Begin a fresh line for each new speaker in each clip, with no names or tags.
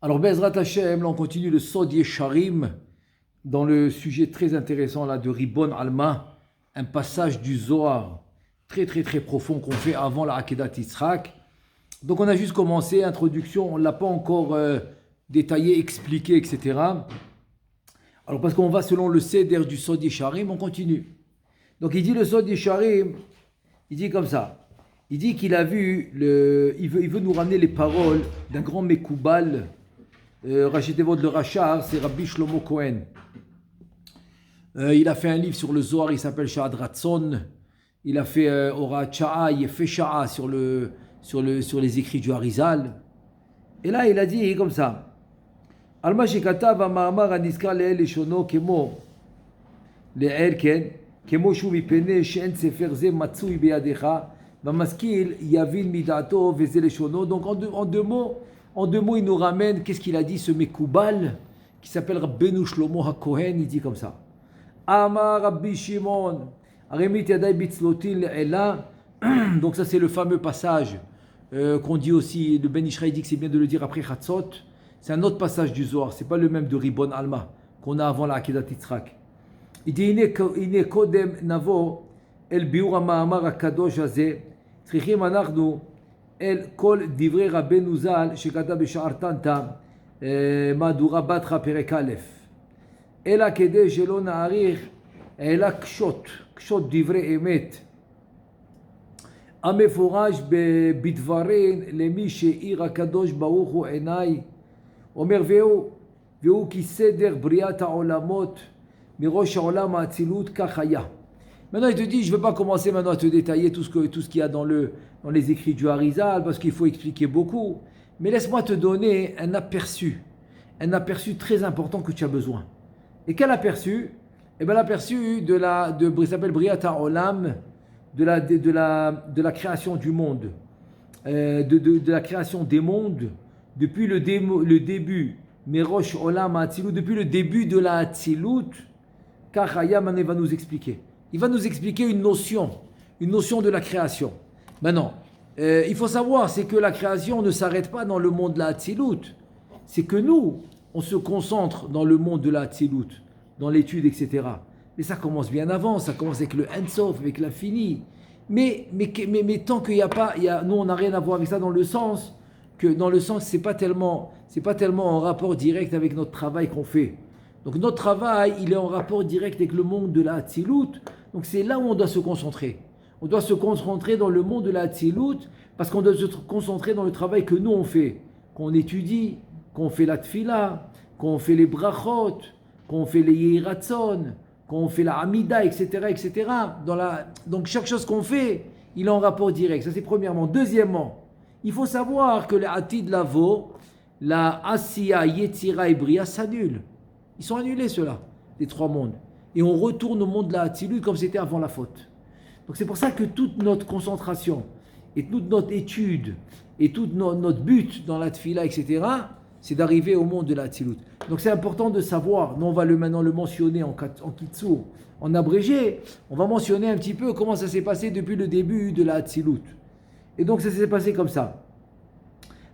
Alors, Bezrat Hashem, là on continue le Sod Yesharim dans le sujet très intéressant là de Ribbon Alma, un passage du Zohar très très très profond qu'on fait avant la Akedat Yitzhak. Donc on a juste commencé, introduction, on ne l'a pas encore détaillé, expliqué, etc. Alors parce qu'on va selon le Seder du Sod Yesharim, on continue. Donc il dit le Sod Yesharim, il dit comme ça. Il dit qu'il a vu, il veut nous ramener les paroles d'un grand Mekoubal. Rachetez-vous le Rachar, c'est Rabbi Shlomo Cohen. Il a fait un livre sur le Zohar, il s'appelle Sha'ad Ratzon. Il a fait Ora Cha'a, Yefe Sha'a sur les écrits du Harizal. Et là, il a dit comme ça. Alma shekatav ha'ma'amar haniskar le'el leshono kemo le'el ken kemo shu mipene she'en sefer ze matzui beyadecha v'maskil yavin midato veze leshono. Donc en deux mots, il nous ramène, qu'est-ce qu'il a dit, ce Mekoubal, qui s'appelle Rabbeinu Shlomo HaKohen, il dit comme ça. Amar Rabbi Shimon, Aremit Yadai Bitzlotin Le'ela. Donc ça c'est le fameux passage qu'on dit aussi, le Ben Ishraï dit que c'est bien de le dire après Chatzot. C'est un autre passage du Zohar, c'est pas le même de Ribbon Alma, qu'on a avant la Akedat Yitzhak. Il dit, Ine Kodem Navo, El Biur HaMa'amar HaKadosh Hazeh, Tzrichim Anachnu, El Kol Divrei Rabbeinu Zal Shekata B'Sha'ar Tanta Madura Batra Perek Aleph Ela Kedei Shelo Na'arich Ela Kshot Divrei Emet Ameforaj Bidvarin Lemi She'ir HaKadosh Baruch Hu Enai Omer Ve'u Ki Seder Briat HaOlamot Mirosh HaOlam HaAtzilut Kach Haya. Maintenant, il te dit, je ne vais pas commencer maintenant à te détailler tout ce qu'il y a dans les écrits du Harizal, parce qu'il faut expliquer beaucoup. Mais laisse-moi te donner un aperçu très important que tu as besoin. Et quel aperçu? Eh bien, l'aperçu il s'appelle Briat HaOlam, de la création du monde, de la création des mondes, depuis le début, Merosh Olam HaAtzilut, depuis le début de la Atzilut, Kachaya Mané va nous expliquer. Il va nous expliquer une notion de la création. Maintenant, il faut savoir, c'est que la création ne s'arrête pas dans le monde de la Hatzilut. C'est que nous, on se concentre dans le monde de la Hatzilut, dans l'étude, etc. Mais ça commence bien avant, ça commence avec le Ein Sof, avec l'infini. Mais tant qu'il n'y a pas, nous on n'a rien à voir avec ça dans le sens que c'est pas tellement en rapport direct avec notre travail qu'on fait. Donc notre travail, il est en rapport direct avec le monde de la Hatzilut. Donc c'est là où on doit se concentrer. On doit se concentrer dans le monde de la Hatzilut parce qu'on doit se concentrer dans le travail que nous on fait. Qu'on étudie, qu'on fait la tfila, qu'on fait les brachot, qu'on fait les yiratzon, qu'on fait la amida, etc. etc. Donc chaque chose qu'on fait, il est en rapport direct. Ça c'est premièrement. Deuxièmement, il faut savoir que le Atid Lavo, la Asiya, Yetzira et Bria s'annulent. Ils sont annulés ceux-là, les trois mondes. Et on retourne au monde de la Hatzilut comme c'était avant la faute. Donc c'est pour ça que toute notre concentration, et toute notre étude, et tout notre but dans la tfila, etc., c'est d'arriver au monde de la Hatzilut. Donc c'est important de savoir, nous on va maintenant le mentionner en kitsur, en abrégé, on va mentionner un petit peu comment ça s'est passé depuis le début de la Hatzilut. Et donc ça s'est passé comme ça.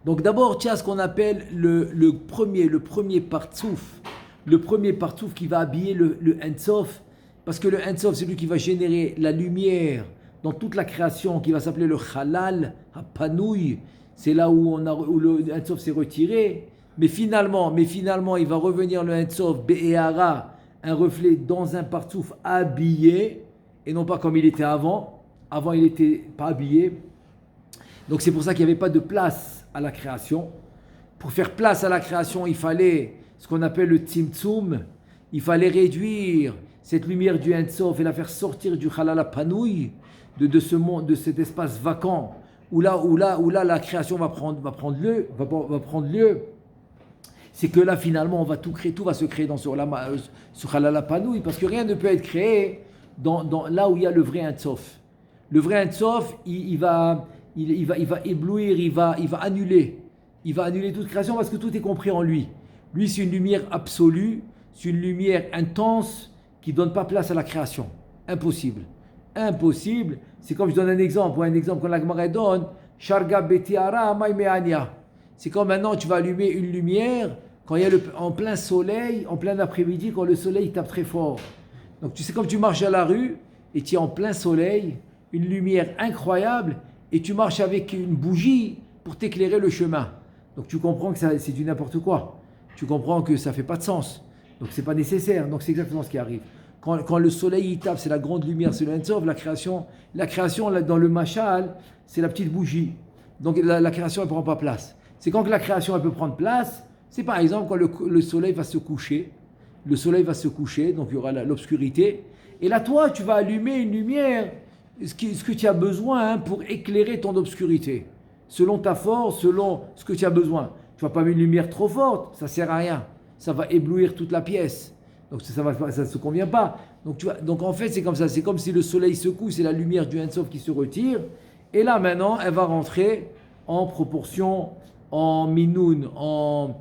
Donc d'abord, tu as ce qu'on appelle le premier partsouf. Le premier partsouf qui va habiller le Ein Sof, parce que le Ein Sof, c'est lui qui va générer la lumière dans toute la création, qui va s'appeler le Chalal, Hapanouy. C'est là où le Ein Sof s'est retiré. Mais finalement, il va revenir le Ein Sof, Be'ehara, un reflet dans un partsouf habillé, et non pas comme il était avant. Avant, il n'était pas habillé. Donc c'est pour ça qu'il n'y avait pas de place à la création. Pour faire place à la création, il fallait ce qu'on appelle le Tzimtzum. Il fallait réduire cette lumière du Ein Sof et la faire sortir du Chalal HaPanouy, de ce monde, de cet espace vacant, où là la création va prendre lieu. C'est que là, finalement, on va tout créer, tout va se créer dans ce Chalal HaPanouy, parce que rien ne peut être créé là où il y a le vrai Ein Sof. Le vrai Ein Sof, il va éblouir, il va annuler. Il va annuler toute création parce que tout est compris en lui. Lui, c'est une lumière absolue, c'est une lumière intense qui ne donne pas place à la création. Impossible. C'est comme je donne un exemple quand la Gemara donne Sharga Betiara Maïmeania. C'est quand maintenant tu vas allumer une lumière quand il y a en plein soleil, en plein après-midi, quand le soleil tape très fort. Donc tu sais, comme tu marches à la rue et tu es en plein soleil, une lumière incroyable, et tu marches avec une bougie pour t'éclairer le chemin. Donc tu comprends que c'est du n'importe quoi. Tu comprends que ça ne fait pas de sens. Donc c'est pas nécessaire. Donc c'est exactement ce qui arrive. Quand le soleil il tape, c'est la grande lumière, c'est le Ein-Sof. La création là, dans le Machal, c'est la petite bougie. Donc la création, elle ne prend pas place. C'est quand la création, elle peut prendre place, c'est par exemple quand le soleil va se coucher. Le soleil va se coucher, donc il y aura l'obscurité. Et là, toi, tu vas allumer une lumière, ce que tu as besoin pour éclairer ton obscurité. Selon ta force, selon ce que tu as besoin. Tu ne vas pas mettre une lumière trop forte, ça ne sert à rien. Ça va éblouir toute la pièce. Donc ça ne se convient pas. Donc en fait, c'est comme ça. C'est comme si le soleil se couche, c'est la lumière du Ein-Sof qui se retire. Et là, maintenant, elle va rentrer en proportion, en minoun, en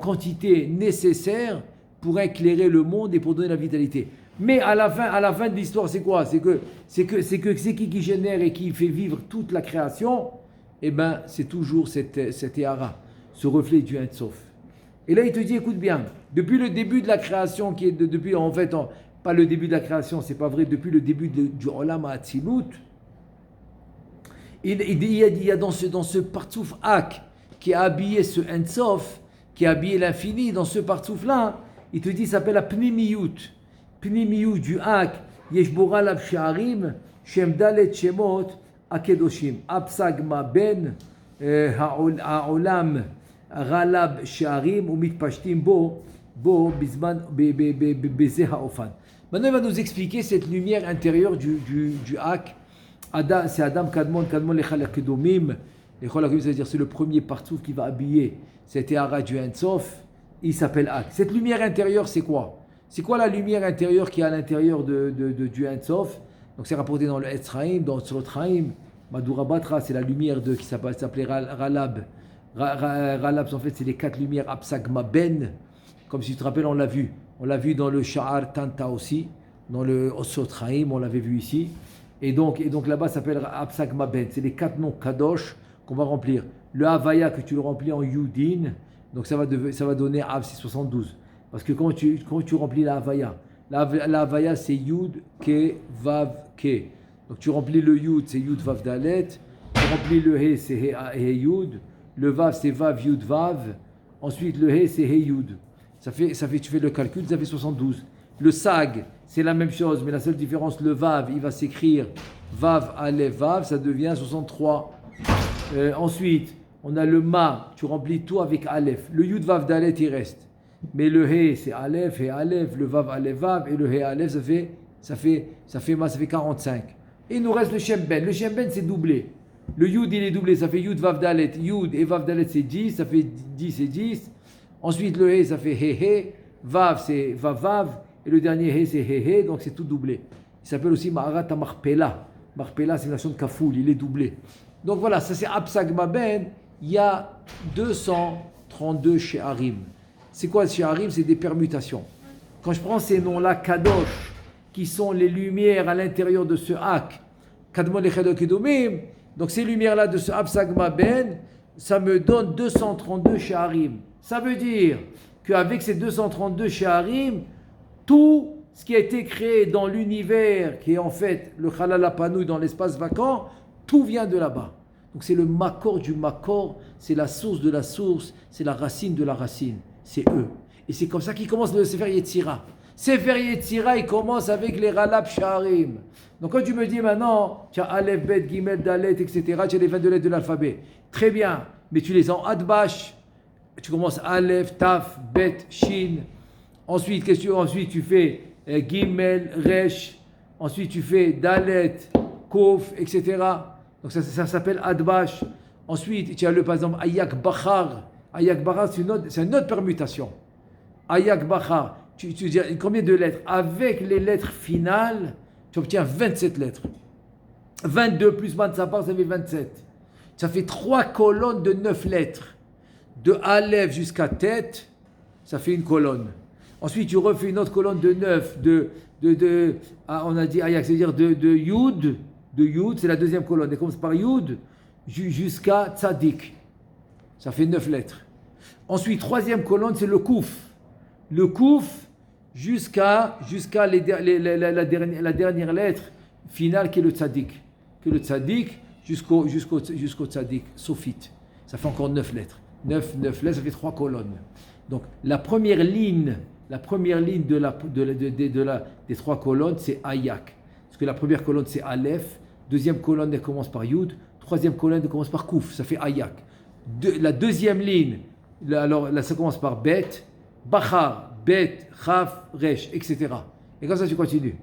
quantité nécessaire pour éclairer le monde et pour donner la vitalité. Mais à la fin de l'histoire, c'est quoi? C'est qui génère et qui fait vivre toute la création? Eh bien, c'est toujours cette Ehara, ce reflet du Ein-Sof. Et là, il te dit, écoute bien, depuis le début de la création, pas le début de la création, c'est pas vrai, depuis le début du Olam HaAtzilut, il y a dans ce partsouf Ak, qui a habillé ce Ein-Sof, qui a habillé l'infini, dans ce partsouf-là, il te dit, ça s'appelle la Pnimiyut. Pnimiyut du Ak, Yeshbora Lab Sha'arim, Shem Dalet Shemot, Akedoshim, Absagma Ben, Ha'olam, Ralab Sha'arim, Umit Pashtim Bo, Bizman, Beze Ha'ofan. Maintenant, il va nous expliquer cette lumière intérieure du Ak. C'est Adam Kadmon Lechal Akedomim. Lechal Akedomim, c'est-à-dire c'est le premier partsouf qui va habiller cette Ehara du Ein-Sof. Il s'appelle Ak. Cette lumière intérieure, c'est quoi? C'est quoi la lumière intérieure qui est à l'intérieur du Ein-Sof? Donc c'est rapporté dans le Etzraïm, dans le Tzrotraïm. Madura Batra, c'est la lumière qui s'appelait Ralab. Ralab, en fait, c'est les 4 lumières Absagma Ben. Comme si tu te rappelles, on l'a vu. On l'a vu dans le Sha'ar Tanta aussi. Dans le Tzrotraïm, on l'avait vu ici. Et donc là-bas, ça s'appelle Absagma Ben. C'est les 4 noms Kadosh qu'on va remplir. Le Havaya, que tu le remplis en Yudin. Donc ça va donner Av, c'est 72. Parce que quand tu remplis la Havaya, la Havaya c'est Yud, Ke, Vav, Ke. Donc tu remplis le Yud, c'est Yud, Vav, Dalet. Tu remplis le He, c'est He, Yud. Le Vav, c'est Vav, Yud, Vav. Ensuite le He, c'est He, Yud. Tu fais le calcul, ça fait 72. Le Sag, c'est la même chose, mais la seule différence, le Vav, il va s'écrire Vav, Aleph, Vav, ça devient 63. Ensuite, on a le Ma, tu remplis tout avec Aleph. Le Yud, Vav, Dalet, il reste. Mais le He, c'est Aleph, He, Aleph, le Vav, Aleph, Vav, et le He, Aleph, ça fait 45. Et il nous reste le Shem Ben. Le Shem Ben, c'est doublé. Le Yud, il est doublé, ça fait Yud, Vav, Dalet. Yud et Vav, Dalet, c'est 10, ça fait 10 et 10. Ensuite, le He, ça fait He, He. Vav, c'est Vav, Vav. Et le dernier He, c'est He, He, donc c'est tout doublé. Il s'appelle aussi Ma'arat Marpela. Marpela, c'est une nation de Kafoul, il est doublé. Donc voilà, ça c'est Absagma Ben. Il y a 232 She'arim. C'est quoi le She'arim? C'est des permutations. Quand je prends ces noms-là, Kadosh, qui sont les lumières à l'intérieur de ce Ak, Kadmon Lechad Akedomim, donc ces lumières-là de ce Absagma Ben, ça me donne 232 She'arim. Ça veut dire qu'avec ces 232 She'arim, tout ce qui a été créé dans l'univers, qui est en fait le Chalal HaPanouï dans l'espace vacant, tout vient de là-bas. Donc c'est le Makor du Makor, c'est la source de la source, c'est la racine de la racine. C'est eux. Et c'est comme ça qu'il commence le Sefer Yetzira. Sefer Yetzira, il commence avec les Ralab Sha'arim. Donc quand tu me dis maintenant, tu as Aleph, Bet, Gimel, Dalet, etc., tu as les 22 lettres de l'alphabet. Très bien, mais tu les as en Adbash. Tu commences Aleph, Taf, Bet, Shin. Ensuite tu fais Gimel, Resh. Ensuite tu fais Dalet, Kof, etc. Donc ça s'appelle Adbash. Ensuite, tu as par exemple Ayak Bachar. Ayak Bachar, c'est une autre permutation. Ayak Bachar, tu dis combien de lettres? Avec les lettres finales, tu obtiens 27 lettres. 22 plus Mansapar, ça fait 27. Ça fait 3 colonnes de 9 lettres. De Aleph jusqu'à tête, ça fait une colonne. Ensuite, tu refais une autre colonne de 9. On a dit Ayak, c'est-à-dire de Yud. De Yud, c'est la deuxième colonne. Elle commence par Yud jusqu'à Tzadik. Ça fait 9 lettres. Ensuite, troisième colonne, c'est le kouf. Le kouf jusqu'à la dernière lettre finale qui est le tzadik. Que le tzadik jusqu'au tzadik, sophite. Ça fait encore 9 lettres. 9 lettres, ça fait 3 colonnes. Donc, la première ligne des 3 colonnes, c'est Ayak. Parce que la première colonne, c'est Aleph. Deuxième colonne, elle commence par Yud. Troisième colonne, elle commence par Kouf. Ça fait Ayak. La deuxième ligne, alors là, ça commence par Bet, Bachar, Bet, Chaf, Resh, etc. Et comme ça, tu continues.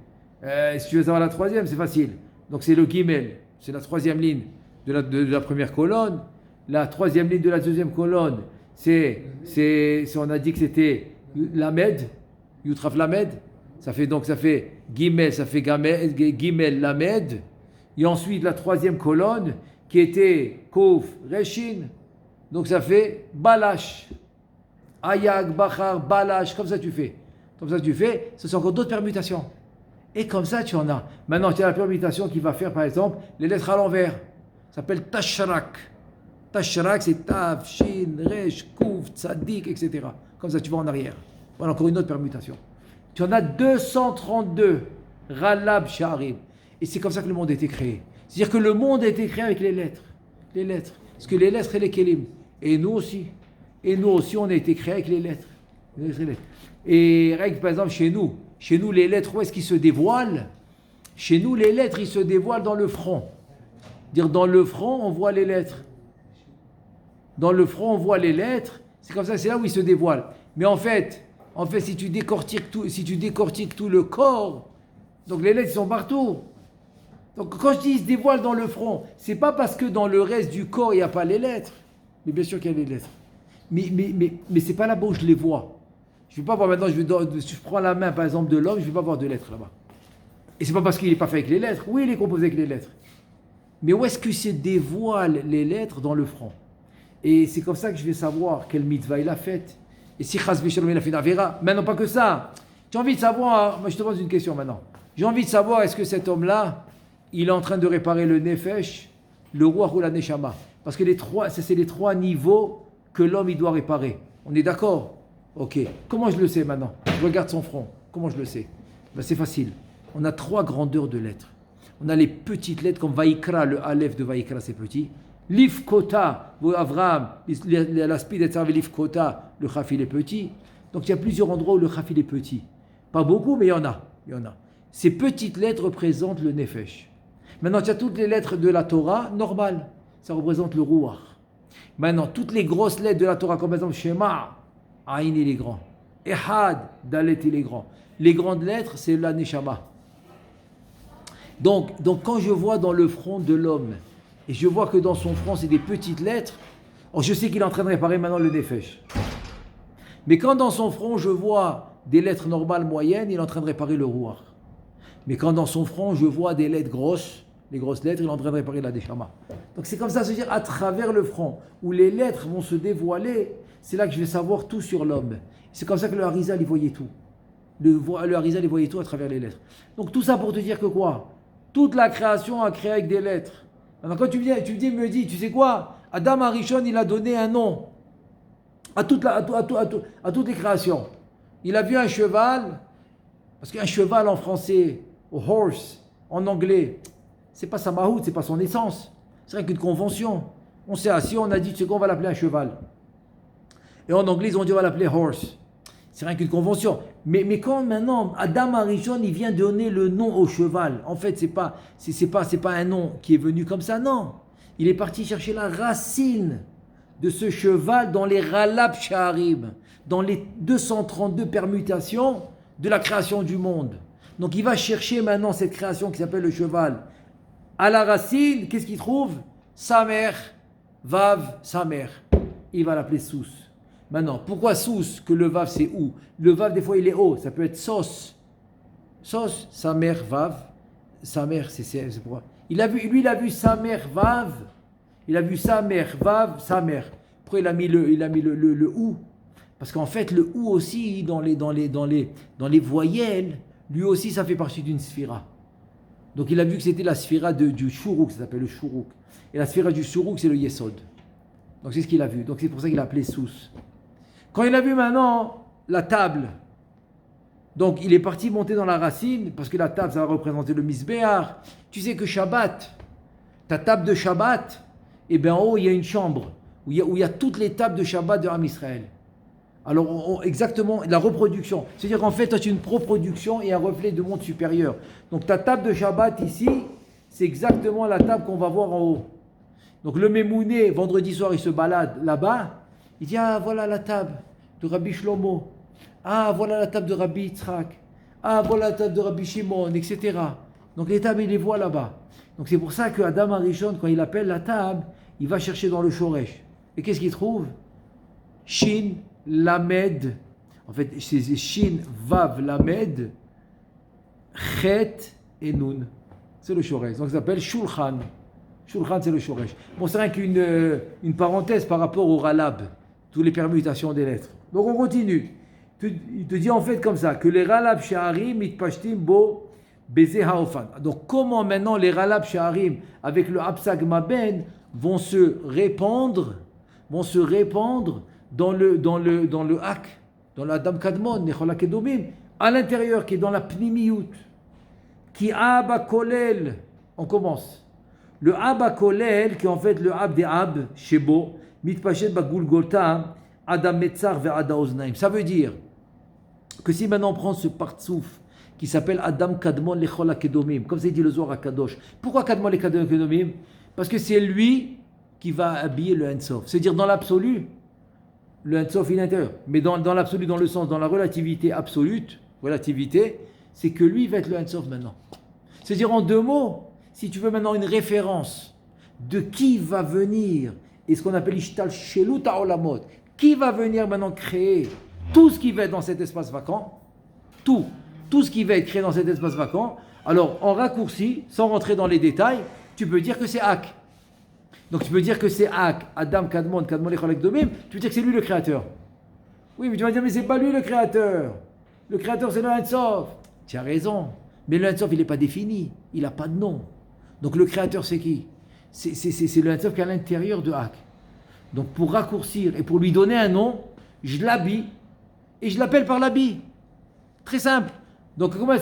Si tu veux savoir la troisième, c'est facile. Donc, c'est le Gimel. C'est la troisième ligne de la première colonne. La troisième ligne de la deuxième colonne, on a dit que c'était Lamed, Yutraf Lamed. Ça fait Gimel, ça fait Gimel Lamed. Et ensuite, la troisième colonne, qui était Kouf, Reshin. Donc, ça fait Balash. Ayak, Bachar, Balash. Comme ça, tu fais. Ce sont encore d'autres permutations. Et comme ça, tu en as. Maintenant, tu as la permutation qui va faire, par exemple, les lettres à l'envers. Ça s'appelle Tashrak. Tashrak, c'est Tav, Shin, Resh, Kouf, Tzadik, etc. Comme ça, tu vas en arrière. Voilà encore une autre permutation. Tu en as 232 Ralab Sha'arim. Et c'est comme ça que le monde a été créé. C'est-à-dire que le monde a été créé avec les lettres. Les lettres. Parce que les lettres, c'est les kelim. Et nous aussi. On a été créé avec les lettres. Et par exemple, chez nous, les lettres, où est-ce qu'ils se dévoilent? Chez nous, les lettres, ils se dévoilent dans le front. Dire dans le front, on voit les lettres. Dans le front, on voit les lettres. C'est comme ça, c'est là où ils se dévoilent. Mais en fait, si tu décortiques tout le corps, donc les lettres sont partout. Donc quand je dis ils se dévoilent dans le front, c'est pas parce que dans le reste du corps, il n'y a pas les lettres. Mais bien sûr qu'il y a les lettres. Mais c'est pas là-bas où je les vois. Je ne vais pas voir maintenant, si je prends la main par exemple de l'homme, je ne vais pas voir de lettres là-bas. Et c'est pas parce qu'il n'est pas fait avec les lettres. Oui, il est composé avec les lettres. Mais où est-ce que se dévoilent les lettres? Dans le front. Et c'est comme ça que je vais savoir quelle mitzvah il a faite. Et si Chas V'Shalom il a fait une Avera. Maintenant, pas que ça. J'ai envie de savoir, moi je te pose une question maintenant. J'ai envie de savoir, est-ce que cet homme-là, il est en train de réparer le Nefesh, le Ruach ou la Neshama? Parce que c'est les 3 niveaux que l'homme il doit réparer. On est d'accord? Ok. Comment je le sais maintenant? Je regarde son front. Comment je le sais? C'est facile. On a 3 grandeurs de lettres. On a les petites lettres comme Vaikra, le Aleph de Vaikra, c'est petit. Lifkota, Avraham, l'aspid et Lifkota, le Chaf il est petit. Donc il y a plusieurs endroits où le Chaf il est petit. Pas beaucoup, mais il y en a. Ces petites lettres représentent le Nefesh. Maintenant, tu as toutes les lettres de la Torah, normales. Ça représente le Ruach. Maintenant, toutes les grosses lettres de la Torah, comme par exemple Shema, Aïn il est grand. Ehad, Dalet il est grand. Les grandes lettres, c'est la Neshama. Donc, quand je vois dans le front de l'homme, et je vois que dans son front, c'est des petites lettres, je sais qu'il est en train de réparer maintenant le Nefesh. Mais quand dans son front, je vois des lettres normales moyennes, il est en train de réparer le Ruach. Mais quand dans son front, je vois des lettres grosses, les grosses lettres, il est en train de réparer la Neshama. Donc c'est comme ça, c'est-à-dire à travers le front, où les lettres vont se dévoiler, c'est là que je vais savoir tout sur l'homme. C'est comme ça que le Harizal, il voyait tout. Le Harizal, il voyait tout à travers les lettres. Donc tout ça pour te dire que quoi? Toute la création a créé avec des lettres. Alors quand tu me dis, tu sais quoi? Adam Arishon, il a donné un nom à toutes les créations. Il a vu un cheval, parce qu'un cheval en français, horse, en anglais, c'est pas sa mahout, c'est pas son essence. C'est rien qu'une convention. On s'est assis, on a dit, tu sais quoi, on va l'appeler un cheval. Et en anglais, ils ont dit, on va l'appeler horse. C'est rien qu'une convention. Mais quand maintenant, Adam Arishon, il vient donner le nom au cheval. En fait, c'est pas un nom qui est venu comme ça, non. Il est parti chercher la racine de ce cheval dans les Ralab Sha'arim, dans les 232 permutations de la création du monde. Donc il va chercher maintenant cette création qui s'appelle le cheval. À la racine, qu'est-ce qu'il trouve? Sa mère, Vav, sa mère. Il va l'appeler Sous. Maintenant, pourquoi Sous? Que le Vav c'est où? Le Vav des fois il est haut, ça peut être Sos. Sos, sa mère, Vav. Sa mère, c'est pourquoi? Il a vu sa mère, Vav. Il a vu sa mère, Vav, sa mère. Pourquoi il a mis le ou? Parce qu'en fait, le ou aussi, dans les voyelles, lui aussi, ça fait partie d'une sphira. Donc il a vu que c'était la sphira du Shuruk, ça s'appelle le Shuruk. Et la sphira du Shuruk, c'est le Yesod. Donc c'est ce qu'il a vu. Donc c'est pour ça qu'il a appelé Sous. Quand il a vu maintenant la table, donc il est parti monter dans la racine, parce que la table, ça va représenter le Misbéar. Tu sais que Shabbat, ta table de Shabbat, et bien en haut, il y a une chambre où il y a toutes les tables de Shabbat de Ham Israël. Alors, exactement, la reproduction. C'est-à-dire qu'en fait, tu as une reproduction et un reflet de monde supérieur. Donc, ta table de Shabbat ici, c'est exactement la table qu'on va voir en haut. Donc, le Mémouné, vendredi soir, il se balade là-bas. Il dit, ah, voilà la table de Rabbi Shlomo. Ah, voilà la table de Rabbi Yitzhak. Ah, voilà la table de Rabbi Shimon, etc. Donc, les tables, il les voit là-bas. Donc, c'est pour ça que Adam Arishon, quand il appelle la table, il va chercher dans le Shoresh. Et qu'est-ce qu'il trouve? Shin, Lamed, en fait, c'est Shin, Vav, Lamed, Chet et Nun. C'est le Shoresh. Donc, ça s'appelle Shulchan. Shulchan, c'est le Shoresh. Bon, c'est rien qu'une parenthèse par rapport au Ralab, toutes les permutations des lettres. Donc, on continue. Il te dit en fait comme ça, que les Ralab Sha'arim, Mitpashtim, Bo, Beze Haofan. Donc, comment maintenant les Ralab Sha'arim, avec le Absag Maben, vont se répandre dans le Hak, dans la Adam Kadmon, Nechola Kedomim, à l'intérieur, qui est dans la Pnimiyut, qui Abba Kolel, on commence. Le Abba Kolel, qui est en fait le Ab des Ab, Shebo, Mitpachet Bagulgota, Adam Metzar ve Ada Oznaim. Ça veut dire que si maintenant on prend ce partsouf qui s'appelle Adam Kadmon Lechola Kedomim, comme c'est dit le Zohar HaKadosh. Pourquoi Kadmon Lechola Kedomim? Parce que c'est lui qui va habiller le Ensof. C'est-à-dire dans l'absolu, le Ensof il est intérieur. Mais dans l'absolu, dans le sens, dans la relativité absolue, c'est que lui va être le Ensof maintenant. C'est-à-dire en deux mots, si tu veux maintenant une référence de qui va venir, et ce qu'on appelle Ishtal Shelut HaOlamot, qui va venir maintenant créer tout ce qui va être dans cet espace vacant, tout ce qui va être créé dans cet espace vacant, alors en raccourci, sans rentrer dans les détails, tu peux dire que c'est Hak. Donc tu peux dire que c'est Hak, Adam, Kadmon Lecholek Domim, tu peux dire que c'est lui le créateur. Oui, mais tu vas dire, mais c'est pas lui le créateur. Le créateur c'est le Ein-Sof. Tu as raison, mais le Ein-Sof il n'est pas défini, il n'a pas de nom. Donc le créateur c'est qui? C'est le Ein-Sof qui est à l'intérieur de Hak. Donc pour raccourcir et pour lui donner un nom, je l'habille et je l'appelle par l'habit. Très simple. Donc comment elle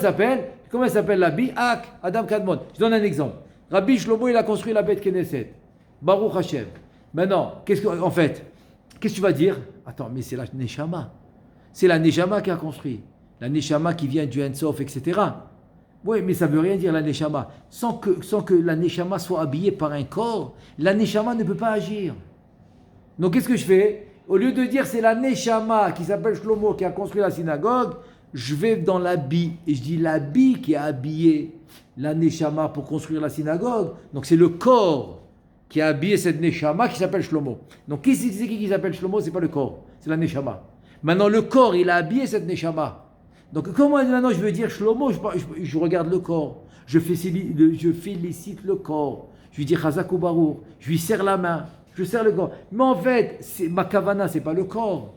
s'appelle l'habit? Hak, Adam Kadmon. Je donne un exemple. Rabbi Shlomo il a construit la Beth Knesset. Baruch Hashem. Maintenant, qu'est-ce que tu vas dire? Attends, mais c'est la Neshama. C'est la Neshama qui a construit. La Neshama qui vient du Ein-Sof, etc. Oui, mais ça ne veut rien dire la Neshama. Sans que la Neshama soit habillée par un corps, la Neshama ne peut pas agir. Donc qu'est-ce que je fais? Au lieu de dire c'est la Neshama qui s'appelle Shlomo qui a construit la synagogue, je vais dans l'habit. Et je dis l'habit qui a habillé la Neshama pour construire la synagogue. Donc c'est le corps qui a habillé cette Neshama qui s'appelle Shlomo. Donc qui c'est qui s'appelle Shlomo? C'est pas le corps, c'est la Neshama. Maintenant le corps, il a habillé cette Neshama. Donc comment maintenant je veux dire Shlomo? Je regarde le corps, je félicite le corps, je lui dis Chazak ou Baruch, je lui serre la main, je serre le corps. Mais en fait, ma kavana, c'est pas le corps.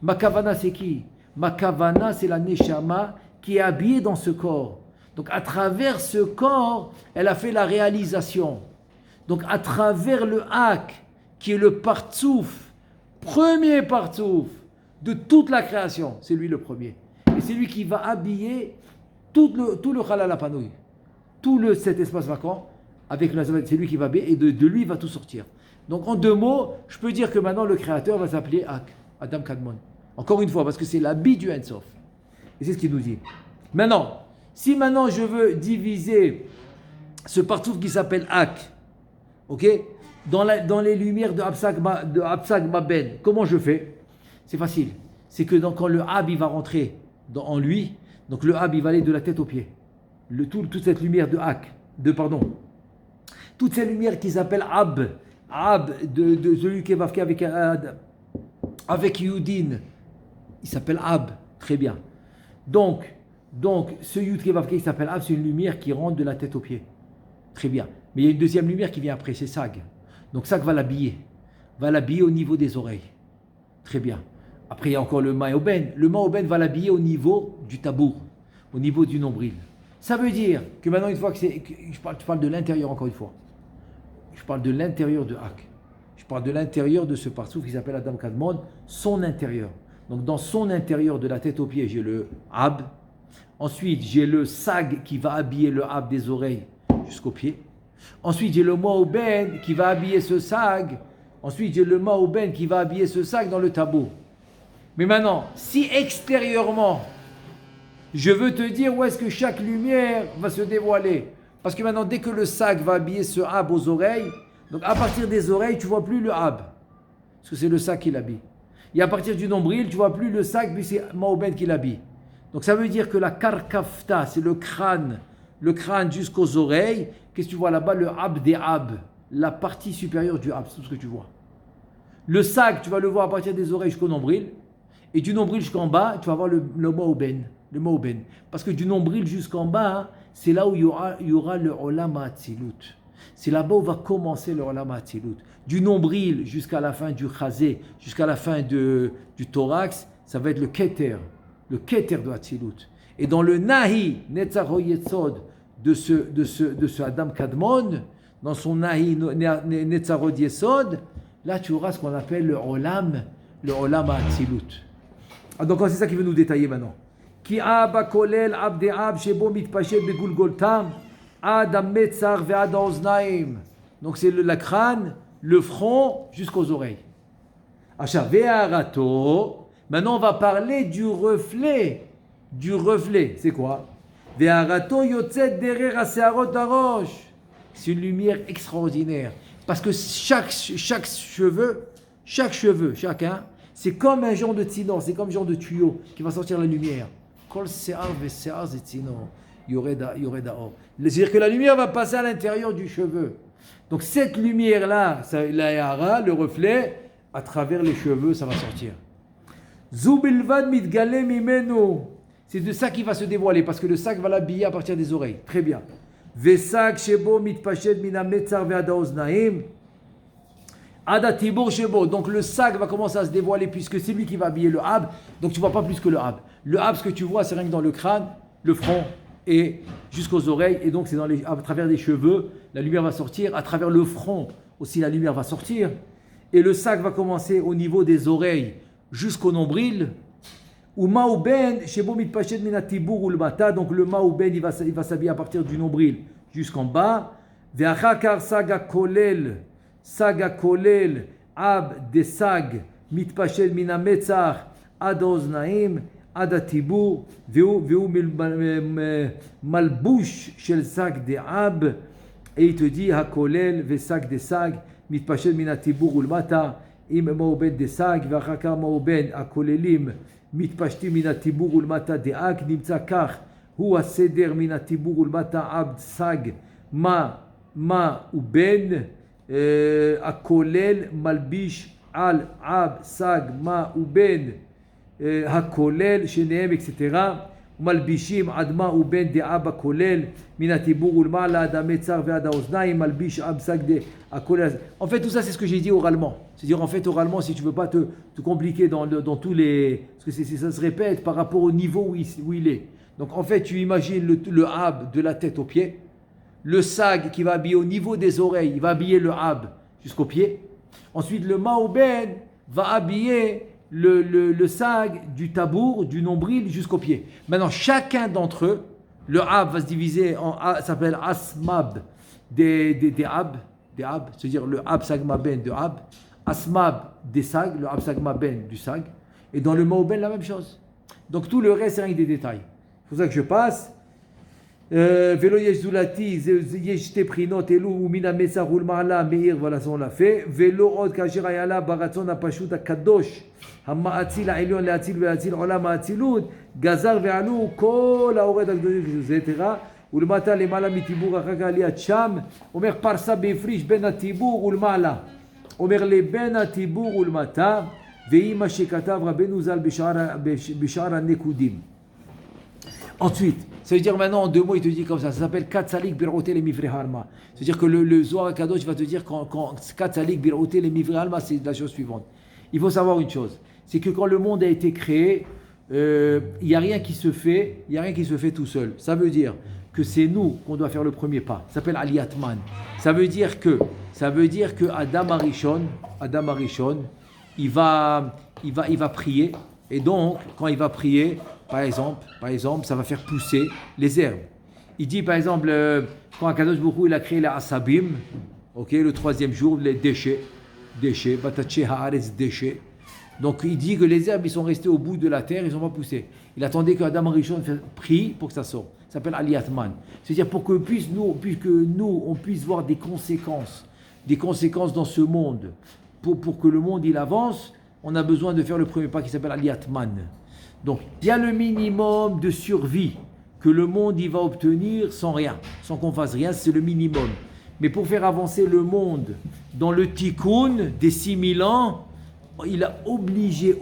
Ma kavana, c'est qui? Ma kavana, c'est la Neshama qui est habillée dans ce corps. Donc à travers ce corps, elle a fait la réalisation. Donc à travers le Hak, qui est le partsouf, premier partsouf de toute la création, c'est lui le premier. Et c'est lui qui va habiller tout le Chalal HaPanouï, cet espace vacant, avec c'est lui qui va habiller, et de lui va tout sortir. Donc en deux mots, je peux dire que maintenant le créateur va s'appeler Hak, Adam Kadmon. Encore une fois, parce que c'est l'habit du Ein-Sof. Et c'est ce qu'il nous dit. Maintenant, si maintenant je veux diviser ce partsouf qui s'appelle Hak, ok, dans les lumières de Absag Maben, comment je fais? C'est facile. C'est que quand le Ab il va rentrer en lui, donc le Ab il va aller de la tête aux pieds. Toute cette lumière de Hak, toute cette lumière qui s'appelle Ab de celui qui est marqué avec Yudin, il s'appelle Ab, très bien. Donc ce Yud qui est marqué, il s'appelle Ab, c'est une lumière qui rentre de la tête aux pieds. Très bien. Mais il y a une deuxième lumière qui vient après, c'est Sag. Donc Sag va l'habiller au niveau des oreilles. Très bien. Après, il y a encore le Ma'oben. Le Ma'oben va l'habiller au niveau du tabour, au niveau du nombril. Ça veut dire que maintenant, une fois je parle de l'intérieur encore une fois. Je parle de l'intérieur de Hak. Je parle de l'intérieur de ce parsouf qui s'appelle Adam Kadmon, son intérieur. Donc dans son intérieur, de la tête aux pieds, j'ai le Ab. Ensuite, j'ai le Sag qui va habiller le Ab des oreilles jusqu'aux pieds. Ensuite, j'ai le Ma'ouben qui va habiller ce Sag. Ensuite, j'ai le Ma'ouben qui va habiller ce Sag dans le tabou. Mais maintenant, si extérieurement, je veux te dire où est-ce que chaque lumière va se dévoiler. Parce que maintenant, dès que le Sag va habiller ce Ab aux oreilles, donc à partir des oreilles, tu ne vois plus le Ab. Parce que c'est le Sag qui l'habille. Et à partir du nombril, tu ne vois plus le Sag, puis c'est Ma'ouben qui l'habille. Donc ça veut dire que la karkafta, c'est le crâne jusqu'aux oreilles. Qu'est-ce que tu vois là-bas? Le ab des ab, la partie supérieure du ab, c'est tout ce que tu vois. Le sag, tu vas le voir à partir des oreilles jusqu'au nombril. Et du nombril jusqu'en bas, tu vas voir le ma'ouben. Parce que du nombril jusqu'en bas, c'est là où il y aura le olam ha'atzilut. C'est là-bas où va commencer le olam ha'atzilut. Du nombril jusqu'à la fin du chazé, jusqu'à la fin du thorax, ça va être le keter de Hatzilut. Et dans le Nahi, Netzach Yesod de ce Adam Kadmon, dans son Nahi, Netzach Yesod, là tu auras ce qu'on appelle le Olam Hatzilut. Donc c'est ça qu'il veut nous détailler maintenant. Ki Abba Kolel Abde Ab Shebo Mitpashet Begulgoltam Adam Metzach Ve'ad Oznaim. Donc c'est la crâne, le front jusqu'aux oreilles. Acha Ve'arato. Maintenant, on va parler du reflet. C'est quoi? C'est une lumière extraordinaire. Parce que chaque cheveu, chacun, c'est comme un genre de tzino, c'est comme un genre de tuyau qui va sortir la lumière. C'est-à-dire que la lumière va passer à l'intérieur du cheveu. Donc cette lumière-là, la yara, le reflet, à travers les cheveux, ça va sortir. Zubilvad mitgale mimenu. C'est de ça qui va se dévoiler, parce que le sac va l'habiller à partir des oreilles. Très bien. Vesak shebo mitpashet mina metzar ve'ada oznaim. Ada tibur shebo. Donc le sac va commencer à se dévoiler, puisque c'est lui qui va habiller le hab. Donc tu ne vois pas plus que le hab. Le hab, ce que tu vois, c'est rien que dans le crâne, le front et jusqu'aux oreilles. Et donc c'est à travers les cheveux, la lumière va sortir. À travers le front aussi, la lumière va sortir. Et le sac va commencer au niveau des oreilles jusqu'au nombril. Ou Ma'ouben, Shebo mitpashet mina tibur ulmata. Donc le Ma'ouben, il va s'habiller à partir du nombril jusqu'en bas. Ve'achakar saga kolel, ab de sag, mitpashet mina metzar, ad oznaim, ad tibur, ve'u malbush shel sag de ab. Et il te dit, hakolel ve'sag de sag, mitpashet mina tibur ulmata. אם מאובן דסג ואחר כך מאובן הכוללים מתפשטים מן הטיבור ולמטה דאג נמצא כך הוא הסדר מן הטיבור ולמטה עבד סג מה ובן הכולל מלביש על עב סג מה ובן הכולל שניהם אקסטרה מלבישים עד מה ובן דאב הכולל מן הטיבור ולמעלה עד המצר ועד האוזניים מלביש עב סג הכולל. En fait tout ça c'est ce que j'ai dit oralement. C'est-à-dire en fait oralement si tu veux pas te compliquer dans tous les... Parce que ça se répète par rapport au niveau où il est. Donc en fait tu imagines le hab de la tête aux pieds, le sag qui va habiller au niveau des oreilles, il va habiller le hab jusqu'aux pieds. Ensuite le ma'ouben va habiller le sag du tabour, du nombril jusqu'aux pieds. Maintenant chacun d'entre eux, le hab va se diviser en... Ça s'appelle asmab des hab, c'est-à-dire le hab sagmaben de hab. Asmab des sag, le absagmaben du sag, et dans le ma'ouben la même chose. Donc tout le reste c'est rien que des détails. C'est pour ça que je passe. Velo yesh zulati, yesh te prinot elu umina metzar ulma'ala meir, voilà ça on l'a fait. Velo od kasher ayala baratzon hapashut hakadosh hama'atzil ha'elyon le'atzil ve'atzil olam ha'atzilut gazar ve'alu kol ha'ored ha'gdolim etc. ולמטה למעלה מטיבור אחר כך עליית שם אומר פרסה בהפריש בין הטיבור ולמעלה אומר לבין הטיבור ולמטה והיא מה שכתב רבנו ז"ל בשאר הנקודים. Ensuite, ça veut dire maintenant en deux mots il te dit comme ça s'appelle Katsalik Biroté les Mivri Halma. C'est-à-dire que le Zohar Kadosh va te dire quand Katsalik Biroté les Mivri Halma, c'est la chose suivante. Il faut savoir une chose, c'est que quand le monde a été créé, il n'y a rien qui se fait tout seul. Ça veut dire que c'est nous qu'on doit faire le premier pas. Ça s'appelle Aliyatman. Ça veut dire que Adam Arishon, Adam Arishon, il va prier. Et donc, quand il va prier, par exemple, ça va faire pousser les herbes. Il dit, par exemple, quand Akadosh Baruch Hu, il a créé les asabim, le troisième jour, les déchets, batache haaretz, déchets. Donc, il dit que les herbes, ils sont restés au bout de la terre, ils n'ont pas poussé. Il attendait qu'Adam Arishon prie pour que ça sorte. Ça s'appelle Aliyatman. C'est-à-dire pour que nous, on puisse voir des conséquences dans ce monde. Pour que le monde, il avance, on a besoin de faire le premier pas qui s'appelle Aliyatman. Donc, il y a le minimum de survie que le monde il va obtenir sans rien, sans qu'on fasse rien, c'est le minimum. Mais pour faire avancer le monde dans le tikkun des 6000 ans, il a obligé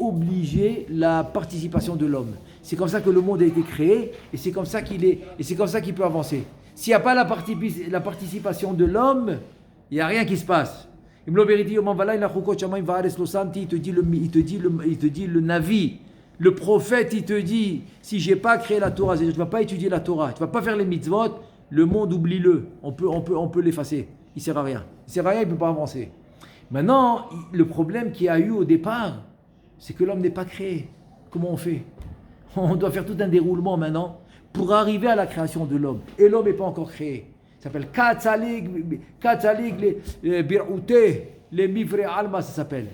la participation de l'homme. C'est comme ça que le monde a été créé et c'est comme ça qu'il peut avancer. S'il n'y a pas la participation de l'homme, il n'y a rien qui se passe. Il te dit le Navi, le prophète, il te dit, si je n'ai pas créé la Torah, tu ne vas pas étudier la Torah, tu ne vas pas faire les mitzvot, le monde, oublie-le, on peut l'effacer, il ne sert à rien, il ne peut pas avancer. Maintenant, le problème qu'il y a eu au départ, c'est que l'homme n'est pas créé. Comment on fait? On doit faire tout un déroulement maintenant pour arriver à la création de l'homme. Et l'homme n'est pas encore créé. Ça s'appelle Katzalig, les Bir'outé, les Mivre Alma, ça s'appelle.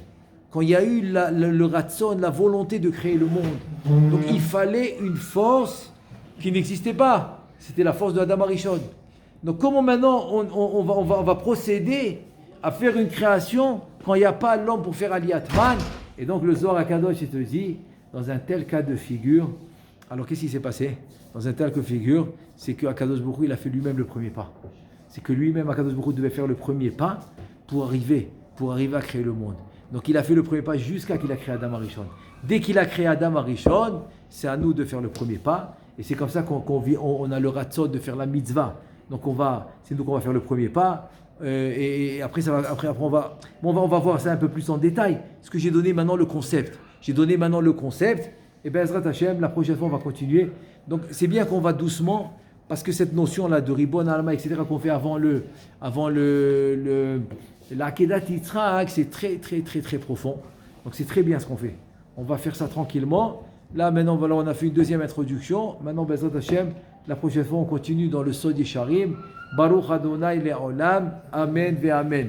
Quand il y a eu le ratson, la volonté de créer le monde. Donc il fallait une force qui n'existait pas. C'était la force de Adam Arishon. Donc comment maintenant on va procéder à faire une création quand il n'y a pas l'homme pour faire Aliyatman? Et donc le Zohar HaKadosh, il te dit, dans un tel cas de figure, alors qu'est-ce qui s'est passé? Dans un tel cas de figure, c'est que HaKadosh Baruch Hu, il a fait lui-même le premier pas. C'est que lui-même, HaKadosh Baruch Hu, devait faire le premier pas pour arriver à créer le monde. Donc il a fait le premier pas jusqu'à qu'il a créé Adam Arishon. Dès qu'il a créé Adam Arishon, c'est à nous de faire le premier pas. Et c'est comme ça qu'on a le ratzon de faire la mitzvah. Donc c'est nous qu'on va faire le premier pas. Et après, on va voir ça un peu plus en détail. Parce que j'ai donné maintenant le concept. Et bien, Ezrat Hashem, la prochaine fois, on va continuer. Donc, c'est bien qu'on va doucement, parce que cette notion-là de Ribon Alma, etc., qu'on fait avant l'Akedat Yitzhak, c'est très, très, très, très profond. Donc, c'est très bien ce qu'on fait. On va faire ça tranquillement. Là, maintenant, voilà, on a fait une deuxième introduction. Maintenant, Ezrat Hashem, la prochaine fois, on continue dans le Sod Yesharim. Baruch Adonai Le'olam. Amen ve Amen.